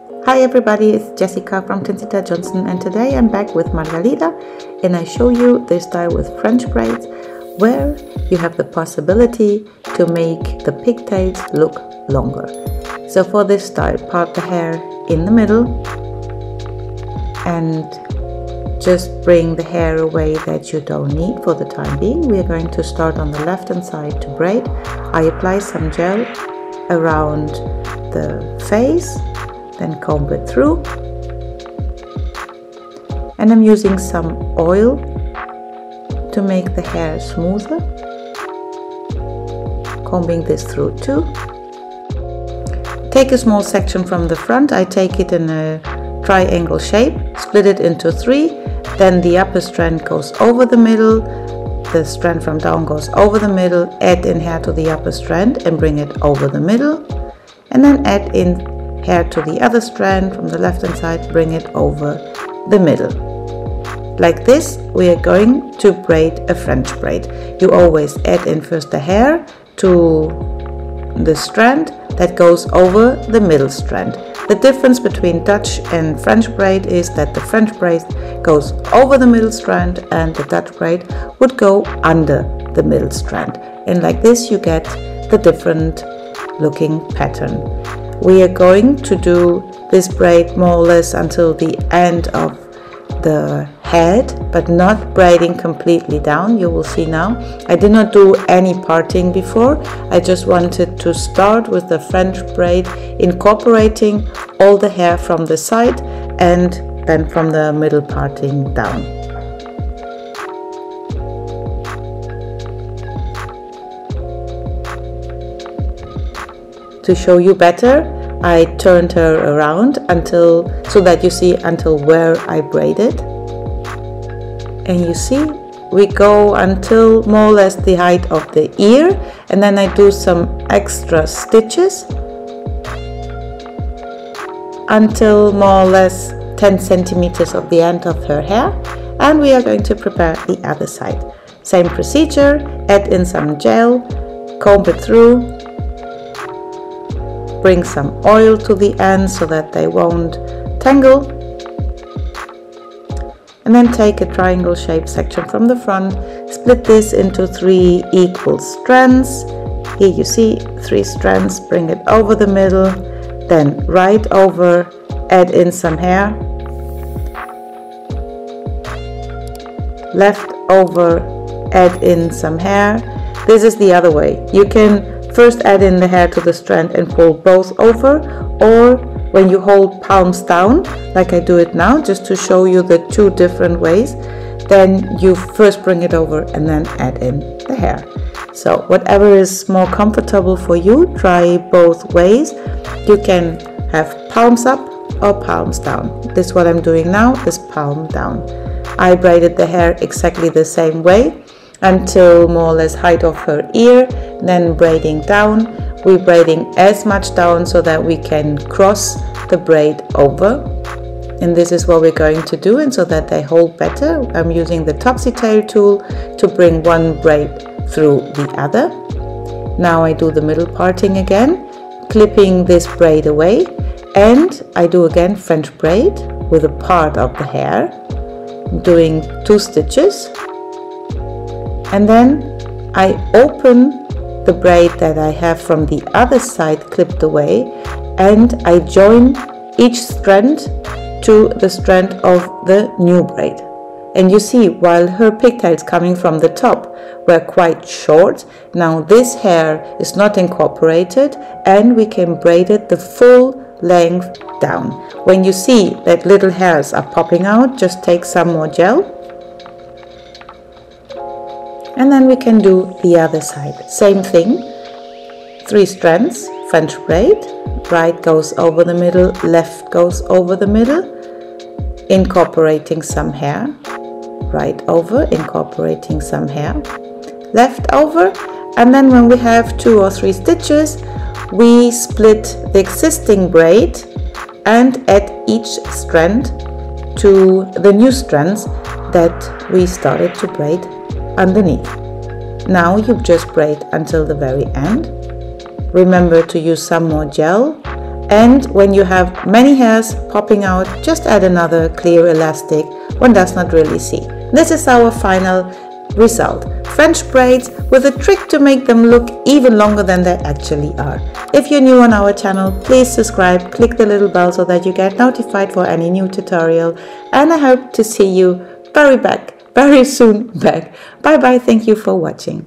Hi everybody, it's Jessica from Conchita Johnson, and today I'm back with Margarita and I show you this style with French braids where you have the possibility to make the pigtails look longer. So for this style, part the hair in the middle and just bring the hair away that you don't need for the time being. We are going to start on the left hand side to braid. I apply some gel around the face, then comb it through, and I'm using some oil to make the hair smoother, combing this through too. Take a small section from the front. I take it in a triangle shape, split it into 3, then the upper strand goes over the middle, the strand from down goes over the middle, add in hair to the upper strand and bring it over the middle, and then add in hair to the other strand from the left hand side, bring it over the middle. Like this, we are going to braid a French braid. You always add in first the hair to the strand that goes over the middle strand. The difference between Dutch and French braid is that the French braid goes over the middle strand and the Dutch braid would go under the middle strand. And like this you get the different looking pattern. We are going to do this braid more or less until the end of the head, but not braiding completely down. You will see now. I did not do any parting before. I just wanted to start with the French braid, incorporating all the hair from the side and then from the middle parting down. To show you better, I turned her around so that you see until where I braided. And you see, we go until more or less the height of the ear, and then I do some extra stitches until more or less 10 centimeters of the end of her hair, and we are going to prepare the other side. Same procedure, add in some gel, comb it through, bring some oil to the end so that they won't tangle, and then take a triangle shaped section from the front, split this into 3 equal strands. Here you see 3 strands, bring it over the middle, then right over, add in some hair, left over, add in some hair. This is the other way. You can first add in the hair to the strand and pull both over, or when you hold palms down, like I do it now, just to show you the 2 different ways, then you first bring it over and then add in the hair. So whatever is more comfortable for you, try both ways. You can have palms up or palms down. This is what I'm doing now, is palm down. I braided the hair exactly the same way until more or less height of her ear, then braiding down. We're braiding as much down so that we can cross the braid over, and this is what we're going to do, and so that they hold better, I'm using the topsy tail tool to bring one braid through the other. Now I do the middle parting again, clipping this braid away, and I do again French braid with a part of the hair, doing 2 stitches, and then I open the braid that I have from the other side clipped away, and I join each strand to the strand of the new braid. And you see, while her pigtails coming from the top were quite short, now this hair is not incorporated and we can braid it the full length down. When you see that little hairs are popping out, just take some more gel, and then we can do the other side. Same thing, 3 strands, French braid, right goes over the middle, left goes over the middle, incorporating some hair, right over, incorporating some hair, left over, and then when we have 2 or 3 stitches, we split the existing braid and add each strand to the new strands that we started to braid underneath. Now you just braid until the very end. Remember to use some more gel And when you have many hairs popping out, just add another clear elastic. One does not really see. This is our final result. French braids with a trick to make them look even longer than they actually are. If you're new on our channel, please subscribe, click the little bell so that you get notified for any new tutorial. And I hope to see you very soon back. Bye bye, thank you for watching.